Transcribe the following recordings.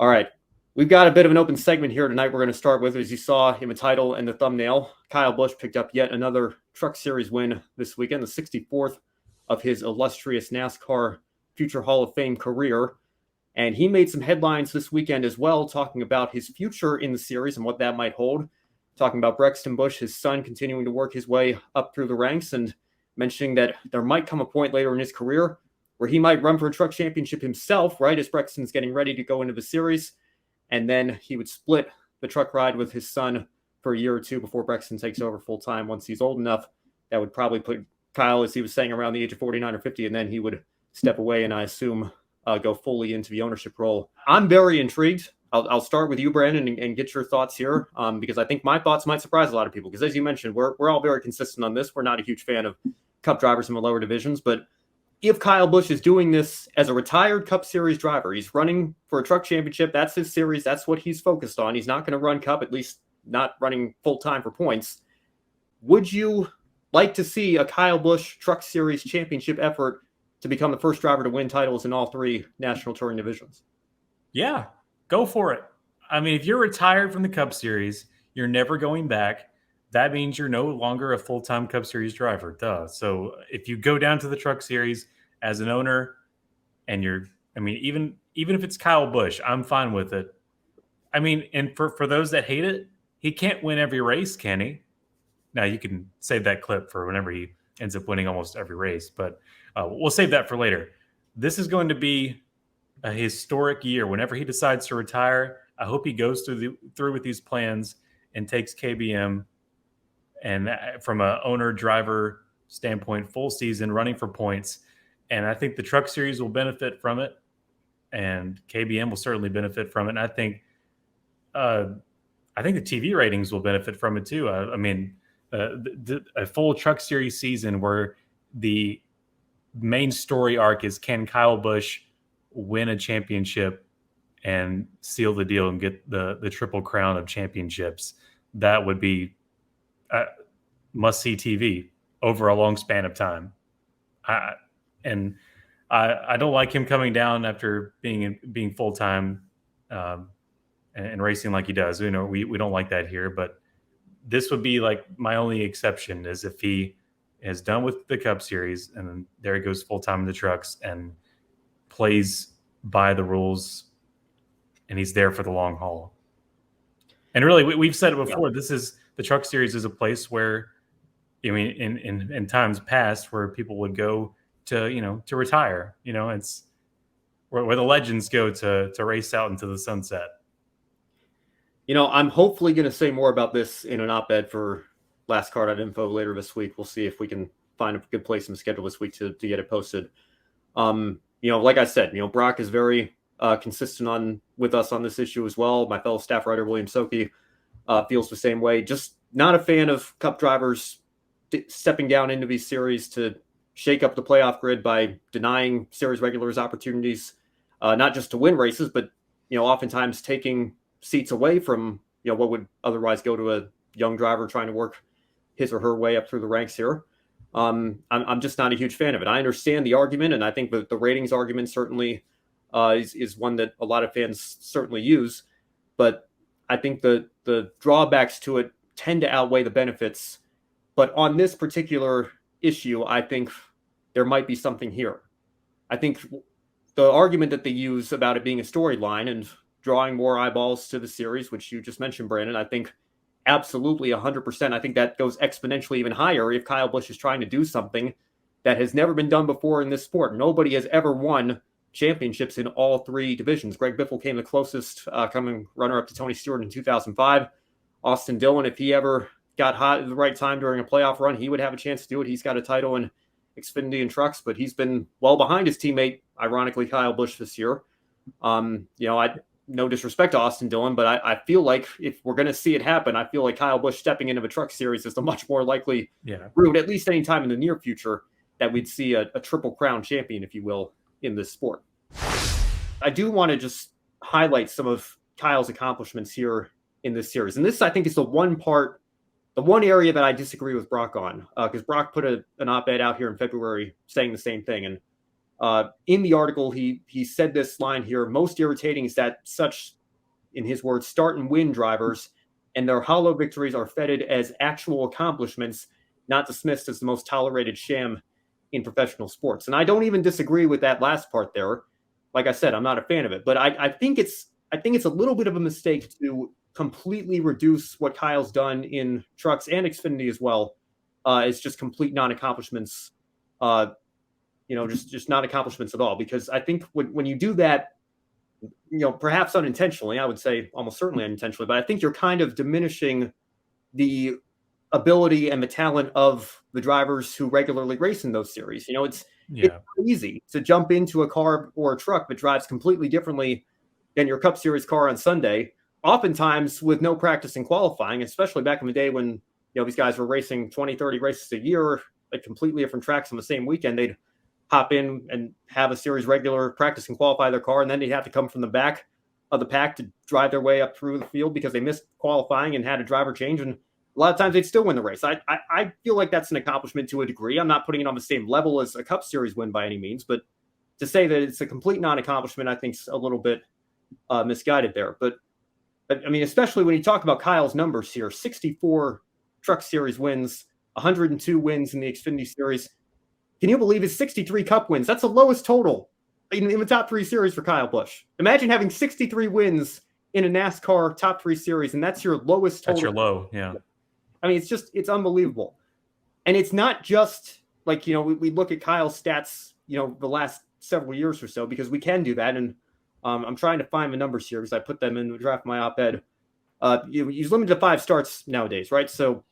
All right. We've got a bit of an open segment here tonight. We're going to start with, as you saw in the title and the thumbnail, Kyle Busch picked up yet another Truck Series win this weekend, the 64th of his illustrious NASCAR future Hall of Fame career. And he made some headlines this weekend as well, talking about his future in the series and what that might hold. Talking about Brexton Busch, his son, continuing to work his way up through the ranks, and mentioning that there might come a point later in his career where he might run for a truck championship himself, right, as Brexton's getting ready to go into the series. And then he would split the truck ride with his son for a year or two before Brexton takes over full-time once he's old enough. That would probably put Kyle, as he was saying, around the age of 49 or 50, and then he would step away and I assume go fully into the ownership role. I'm very intrigued. I'll start with you, Brandon, and get your thoughts here, because I think my thoughts might surprise a lot of people. Because as you mentioned, we're all very consistent on this. We're not a huge fan of Cup drivers in the lower divisions, but if Kyle Busch is doing this as a retired Cup Series driver, he's running for a truck championship. That's his series. That's what he's focused on. He's not going to run Cup, at least not running full-time for points. Would you like to see a Kyle Busch Truck Series championship effort to become the first driver to win titles in all three national touring divisions? Yeah, go for it. I mean, if you're retired from the Cup Series, you're never going back. That means you're no longer a full-time Cup Series driver. Duh. So if you go down to the Truck Series as an owner and even if it's Kyle Busch, I'm fine with it. I mean, and for those that hate it, he can't win every race, can he? Now, you can save that clip for whenever he ends up winning almost every race, but we'll save that for later. This is going to be a historic year. Whenever he decides to retire, I hope he goes through with these plans and takes KBM. And from an owner-driver standpoint, full season, running for points. And I think the Truck Series will benefit from it, and KBM will certainly benefit from it. And I think the TV ratings will benefit from it too. A full Truck Series season where the main story arc is, can Kyle Busch win a championship and seal the deal and get the triple crown of championships? That would be must-see TV over a long span of time. I don't like him coming down after being full-time and racing like he does. We don't like that here, but this would be like my only exception, is if he is done with the Cup Series and then there he goes full-time in the trucks and plays by the rules, and he's there for the long haul. And really, we've said it before, the Truck Series is a place where, in times past, where people would go to retire. It's where the legends go to race out into the sunset. I'm hopefully going to say more about this in an op-ed for lastcar.info later this week. We'll see if we can find a good place in the schedule this week to get it posted. Like I said, Brock is very consistent with us on this issue as well. My fellow staff writer, William Soquet, feels the same way. Just not a fan of Cup drivers stepping down into these series to shake up the playoff grid by denying series regulars opportunities, not just to win races, but oftentimes taking seats away from what would otherwise go to a young driver trying to work his or her way up through the ranks here. I'm just not a huge fan of it. I understand the argument, and I think the ratings argument certainly is one that a lot of fans certainly use, but I think the drawbacks to it tend to outweigh the benefits. But on this particular issue, I think there might be something here. I think the argument that they use about it being a storyline and drawing more eyeballs to the series, which you just mentioned, Brandon, I think absolutely 100%. I think that goes exponentially even higher if Kyle Busch is trying to do something that has never been done before in this sport. Nobody has ever won championships in all three divisions. Greg Biffle came the closest, coming runner-up to Tony Stewart in 2005. Austin Dillon, if he ever got hot at the right time during a playoff run, he would have a chance to do it. He's got a title in Xfinity and trucks, but he's been well behind his teammate, ironically, Kyle Busch this year. No disrespect to Austin Dillon, but I feel like if we're going to see it happen, I feel like Kyle Busch stepping into the truck series is the much more likely route, at least any time in the near future, that we'd see a triple crown champion, if you will, in this sport. I do want to just highlight some of Kyle's accomplishments here in this series. And this, I think, is the one area that I disagree with Brock on, because Brock put an op-ed out here in February saying the same thing. And In the article, he said this line here: most irritating is that such, in his words, start and win drivers and their hollow victories are feted as actual accomplishments, not dismissed as the most tolerated sham in professional sports. And I don't even disagree with that last part there. Like I said, I'm not a fan of it, but I think it's a little bit of a mistake to completely reduce what Kyle's done in trucks and Xfinity as well as just complete non-accomplishments. Just not accomplishments at all. Because I think when you do that, perhaps unintentionally, I would say almost certainly unintentionally, but I think you're kind of diminishing the ability and the talent of the drivers who regularly race in those series. It's easy to jump into a car or a truck that drives completely differently than your Cup Series car on Sunday, oftentimes with no practice in qualifying, especially back in the day when these guys were racing 20, 30 races a year at completely different tracks on the same weekend. They'd hop in and have a series regular practice and qualify their car, and then they'd have to come from the back of the pack to drive their way up through the field because they missed qualifying and had a driver change, and a lot of times they'd still win the race. I feel like that's an accomplishment to a degree. I'm not putting it on the same level as a Cup Series win by any means, but to say that it's a complete non-accomplishment, I think is a little bit misguided there. But I mean, especially when you talk about Kyle's numbers here, 64 Truck Series wins, 102 wins in the Xfinity Series. Can you believe his 63 Cup wins? That's the lowest total in the top 3 series for Kyle Busch. Imagine having 63 wins in a NASCAR top 3 series, and that's your lowest total. That's your low, yeah. I mean, it's unbelievable. And it's not just like, we look at Kyle's stats, the last several years or so, because we can do that. And I'm trying to find the numbers here because I put them in the draft my op-ed. He's limited to 5 starts nowadays, right? So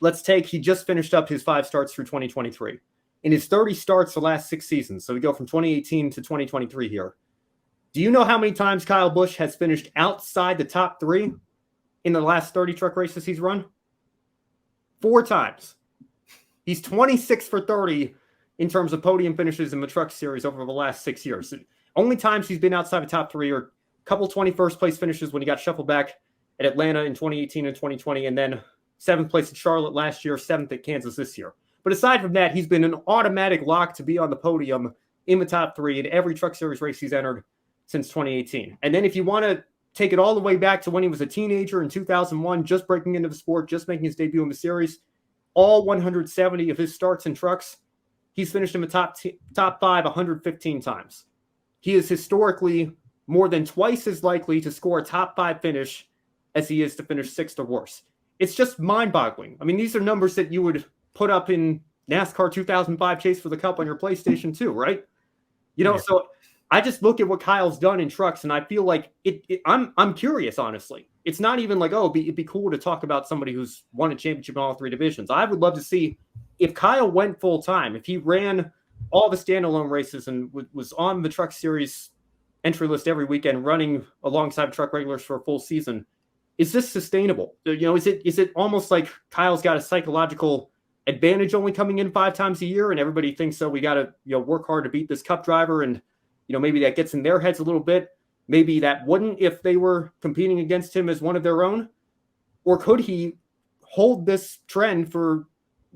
let's take, he just finished up his 5 starts through 2023. In his 30 starts the last 6 seasons, so we go from 2018 to 2023 here. Do you know how many times Kyle Busch has finished outside the top 3 in the last 30 truck races he's run? 4 times. He's 26 for 30 in terms of podium finishes in the truck series over the last 6 years. Only times he's been outside the top 3 are a couple 21st place finishes when he got shuffled back at Atlanta in 2018 and 2020, and then 7th place at Charlotte last year, 7th at Kansas this year. But aside from that, he's been an automatic lock to be on the podium in the top 3 in every truck series race he's entered since 2018. And then if you want to take it all the way back to when he was a teenager in 2001, just breaking into the sport, just making his debut in the series, all 170 of his starts in trucks, he's finished in the top 5 115 times. He is historically more than twice as likely to score a top 5 finish as he is to finish 6th or worse. It's just mind-boggling. I mean, these are numbers that you would put up in NASCAR 2005 Chase for the Cup on your PlayStation 2, right? So I just look at what Kyle's done in trucks, and I feel like I'm curious, honestly. It's not even like, it'd be cool to talk about somebody who's won a championship in all 3 divisions. I would love to see if Kyle went full-time, if he ran all the standalone races and was on the truck series entry list every weekend, running alongside truck regulars for a full season. Is this sustainable? Is it almost like Kyle's got a psychological advantage only coming in 5 times a year, and everybody thinks, so we got to work hard to beat this Cup driver, and maybe that gets in their heads a little bit. Maybe that wouldn't if they were competing against him as one of their own. Or could he hold this trend for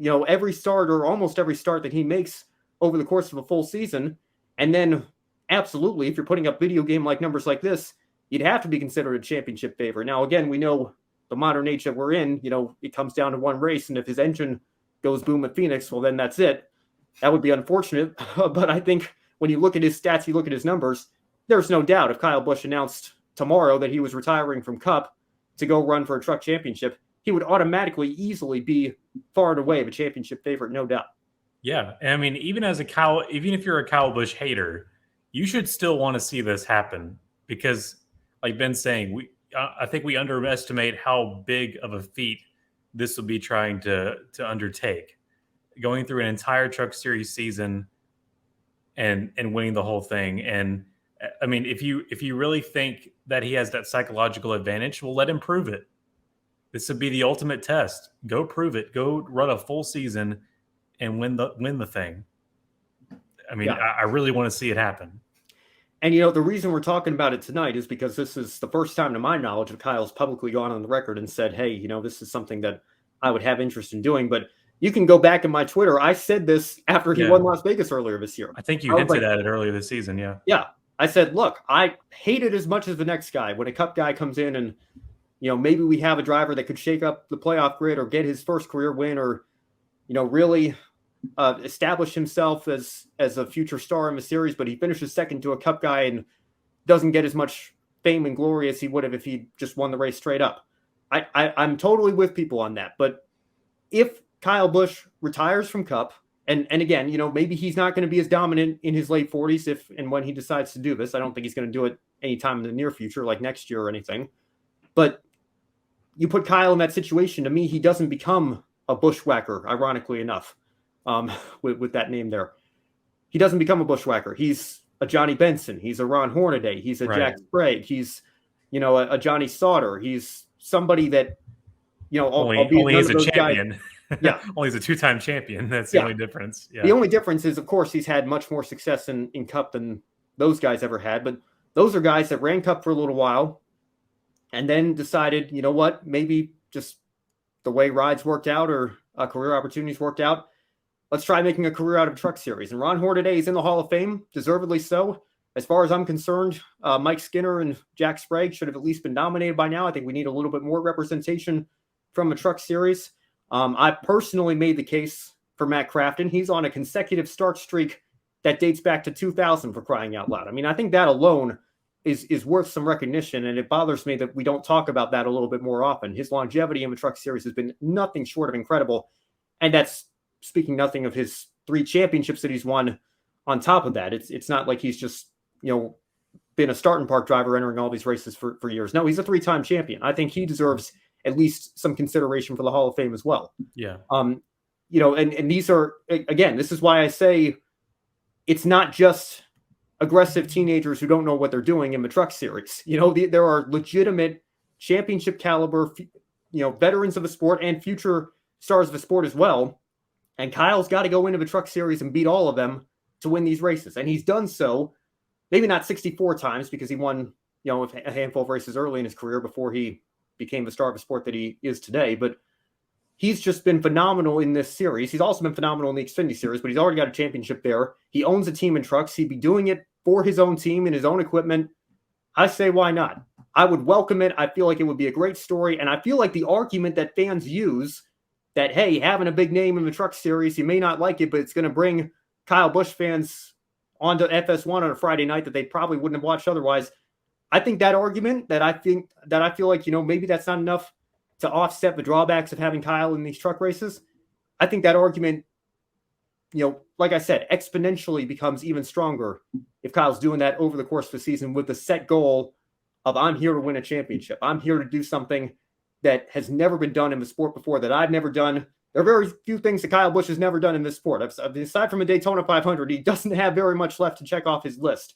every start or almost every start that he makes over the course of a full season? And then absolutely, if you're putting up video game like numbers like this, you'd have to be considered a championship favorite. Now, again, we know the modern age that we're in, it comes down to one race, and if his engine goes boom at Phoenix, well, then that's it. That would be unfortunate. But I think when you look at his stats, you look at his numbers, there's no doubt if Kyle Busch announced tomorrow that he was retiring from Cup to go run for a truck championship, he would automatically easily be far and away the championship favorite, no doubt. Yeah. I mean, even if you're a Kyle Busch hater, you should still want to see this happen because, like Ben's saying, I think we underestimate how big of a feat this will be trying to undertake. Going through an entire truck series season and winning the whole thing. And I mean, if you really think that he has that psychological advantage, well, let him prove it. This would be the ultimate test. Go prove it. Go run a full season and win the thing. I mean, yeah. I really want to see it happen. And, the reason we're talking about it tonight is because this is the first time, to my knowledge, that Kyle's publicly gone on the record and said, hey, this is something that I would have interest in doing. But, You can go back in my Twitter. I said this after he won Las Vegas earlier this year. I think you hinted at it earlier this season. Yeah. Yeah. I said, look, I hate it as much as the next guy. When a Cup guy comes in and, maybe we have a driver that could shake up the playoff grid or get his first career win or, really establish himself as a future star in the series, but he finishes second to a Cup guy and doesn't get as much fame and glory as he would have if he just won the race straight up. I'm totally with people on that. But if Kyle Busch retires from Cup, and again, maybe he's not going to be as dominant in his late 40s if and when he decides to do this. I don't think he's going to do it anytime in the near future, like next year or anything. But you put Kyle in that situation, to me, he doesn't become a bushwhacker, ironically enough, with that name there. He doesn't become a bushwhacker. He's a Johnny Benson. He's a Ron Hornaday. He's a Jack Sprague. He's, a Johnny Sauter. He's somebody that, only is a champion. Guys, yeah. Only is a two-time champion. That's the only difference. Yeah. The only difference is, of course, he's had much more success in Cup than those guys ever had. But those are guys that ran Cup for a little while and then decided, you know what, maybe just the way rides worked out or career opportunities worked out, let's try making a career out of Truck Series. And Ron Hornaday is in the Hall of Fame, deservedly so. As far as I'm concerned, Mike Skinner and Jack Sprague should have at least been nominated by now. I think we need a little bit more representation from a Truck Series. I personally made the case for Matt Crafton. He's on a consecutive start streak that dates back to 2000, for crying out loud. I mean, I think that alone is worth some recognition, and it bothers me that we don't talk about that a little bit more often. His longevity in the Truck Series has been nothing short of incredible, and that's speaking nothing of his 3 championships that he's won on top of that. It's not like he's just, been a starting park driver entering all these races for years. No, he's a 3-time champion. I think he deserves at least some consideration for the Hall of Fame as well. Yeah. And these are, again, this is why I say it's not just aggressive teenagers who don't know what they're doing in the Truck Series. There are legitimate championship caliber, veterans of the sport and future stars of the sport as well. And Kyle's got to go into the Truck Series and beat all of them to win these races. And he's done so, maybe not 64 times because he won, a handful of races early in his career before he became the star of the sport that he is today. But he's just been phenomenal in this series. He's also been phenomenal in the Xfinity Series, but he's already got a championship there. He owns a team in trucks. He'd be doing it for his own team and his own equipment. I say, why not? I would welcome it. I feel like it would be a great story. And I feel like the argument that fans use that, hey, having a big name in the Truck Series, you may not like it, but it's going to bring Kyle Busch fans onto FS1 on a Friday night that they probably wouldn't have watched otherwise. I think that argument that I feel like, maybe that's not enough to offset the drawbacks of having Kyle in these truck races. I think that argument, like I said, exponentially becomes even stronger if Kyle's doing that over the course of the season with the set goal of, I'm here to win a championship. I'm here to do something that has never been done in the sport before, that I've never done. There are very few things that Kyle Busch has never done in this sport. Aside from a Daytona 500, he doesn't have very much left to check off his list.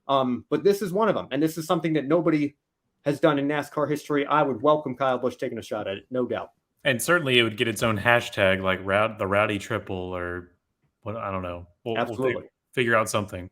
But this is one of them. And this is something that nobody has done in NASCAR history. I would welcome Kyle Busch taking a shot at it, no doubt. And certainly it would get its own hashtag, like the Rowdy Triple or what, I don't know. We'll Absolutely. Figure out something.